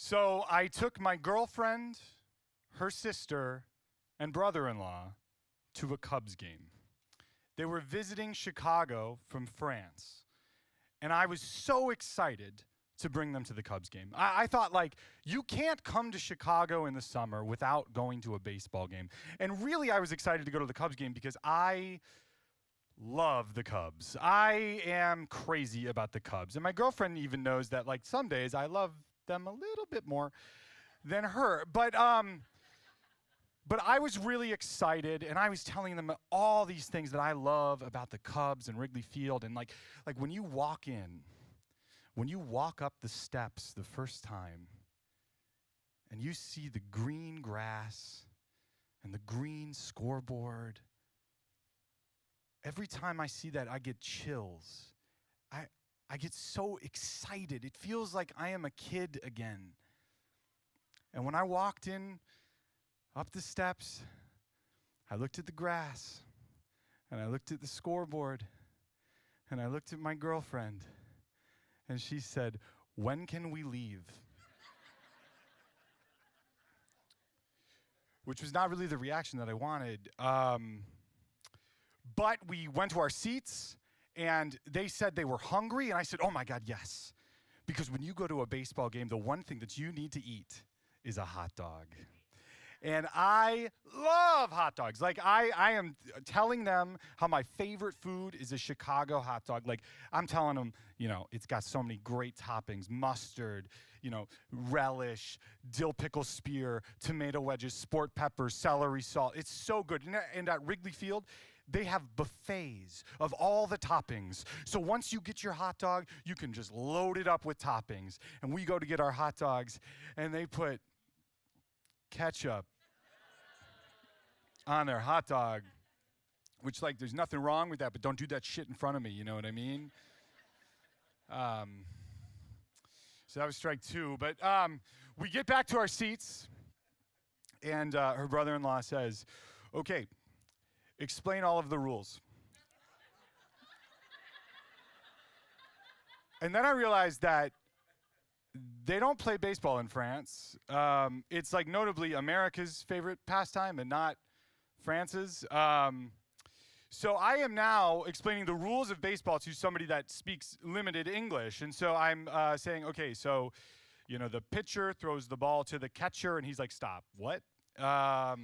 So I took my girlfriend, her sister, and brother-in-law to a Cubs game. They were visiting Chicago from France. And I was so excited to bring them to the Cubs game. I thought, like, you can't come to Chicago in the summer without going to a baseball game. And really, I was excited to go to the Cubs game because I love the Cubs. I am crazy about the Cubs. And my girlfriend even knows that, like, some days I love them a little bit more than her. But I was really excited, and I was telling them all these things that I love about the Cubs and Wrigley Field. And like when you walk in, when you walk up the steps the first time, and you see the green grass and the green scoreboard, every time I see that, I get chills. I get so excited. It feels like I am a kid again. And when I walked in, up the steps, I looked at the grass, and I looked at the scoreboard, and I looked at my girlfriend, and she said, "When can we leave?" Which was not really the reaction that I wanted. But we went to our seats, and they said they were hungry, and I said, "Oh my God, yes." Because when you go to a baseball game, the one thing that you need to eat is a hot dog. And I love hot dogs. Like, I am telling them how my favorite food is a Chicago hot dog. Like, I'm telling them, it's got so many great toppings: mustard, relish, dill pickle spear, tomato wedges, sport peppers, celery salt. It's so good. And at Wrigley Field, they have buffets of all the toppings. So once you get your hot dog, you can just load it up with toppings. And we go to get our hot dogs, and they put ketchup on their hot dog, which, like, there's nothing wrong with that, but don't do that shit in front of me, you know what I mean? So that was strike two. But we get back to our seats, and her brother-in-law says, "Okay, explain all of the rules." And then I realized that they don't play baseball in France. It's like notably America's favorite pastime and not France's. So I am now explaining the rules of baseball to somebody that speaks limited English. And so I'm saying, okay, so, the pitcher throws the ball to the catcher, and he's like, "Stop." What? All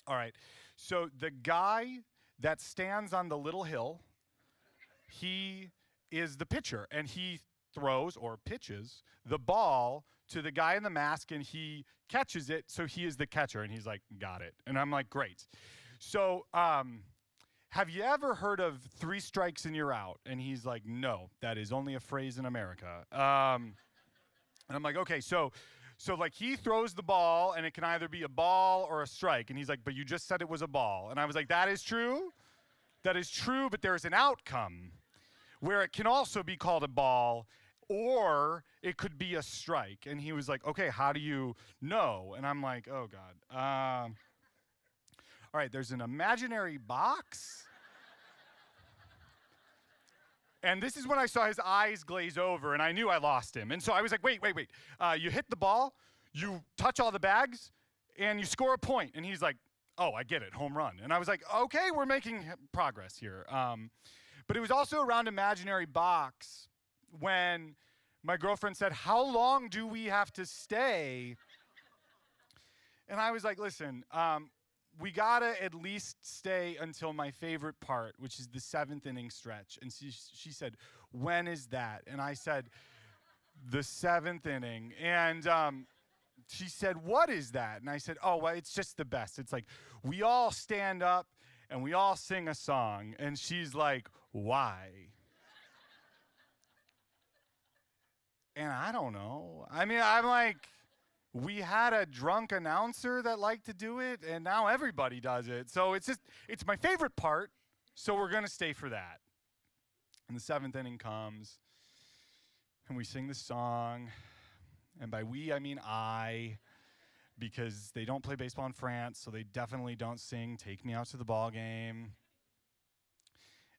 right. So the guy that stands on the little hill, he is the pitcher, and he throws or pitches the ball to the guy in the mask, and he catches it, so he is the catcher. And he's like, "Got it." And I'm like, "Great." So have you ever heard of 3 strikes and you're out? And he's like, "No, that is only a phrase in America." And I'm like, "Okay, so like, he throws the ball, and it can either be a ball or a strike." And he's like, "But you just said it was a ball." And I was like, "That is true. That is true, but there's an outcome where it can also be called a ball, or it could be a strike." And he was like, "Okay, how do you know?" And I'm like, "Oh God. All right, there's an imaginary box." And this is when I saw his eyes glaze over, and I knew I lost him. And so I was like, wait. You hit the ball, you touch all the bags, and you score a point. And he's like, "Oh, I get it, home run." And I was like, "Okay, we're making progress here." But it was also around imaginary box when my girlfriend said, "How long do we have to stay?" And I was like, "Listen, we gotta at least stay until my favorite part, which is the 7th inning stretch." And she said, "When is that?" And I said, "The 7th inning." And she said, "What is that?" And I said, "Oh, well, it's just the best. It's like we all stand up and we all sing a song." And she's like, "Why?" And I don't know. I mean, I'm like, we had a drunk announcer that liked to do it, and now everybody does it. So it's my favorite part, so we're going to stay for that. And the 7th inning comes, and we sing the song. And by we, I mean I, because they don't play baseball in France, so they definitely don't sing "Take Me Out to the Ball Game."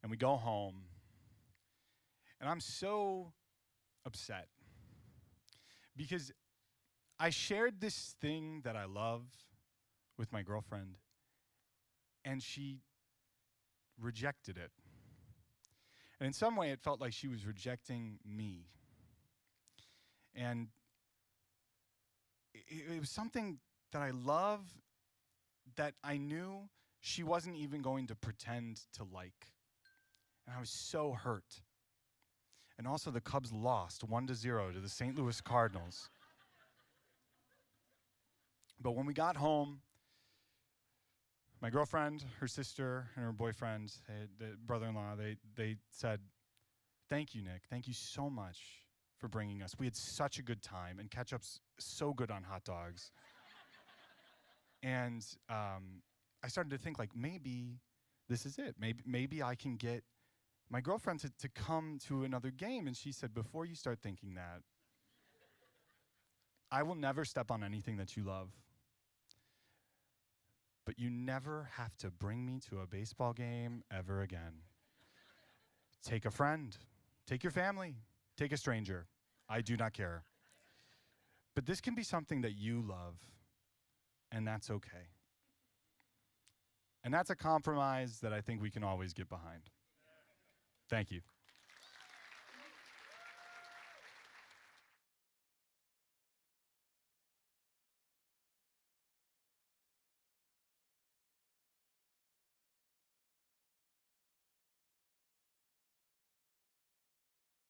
And we go home. And I'm so upset because I shared this thing that I love with my girlfriend, and she rejected it. And in some way, it felt like she was rejecting me. And it was something that I love that I knew she wasn't even going to pretend to like. And I was so hurt. And also the Cubs lost 1-0 to the St. Louis Cardinals. But when we got home, my girlfriend, her sister, and her boyfriend, the brother-in-law, they said, "Thank you, Nick. Thank you so much for bringing us. We had such a good time, and ketchup's so good on hot dogs." And I started to think, like, maybe this is it. Maybe I can get my girlfriend to come to another game. And she said, "Before you start thinking that, I will never step on anything that you love. But you never have to bring me to a baseball game ever again. Take a friend, take your family, take a stranger. I do not care. But this can be something that you love, and that's okay." And that's a compromise that I think we can always get behind. Thank you.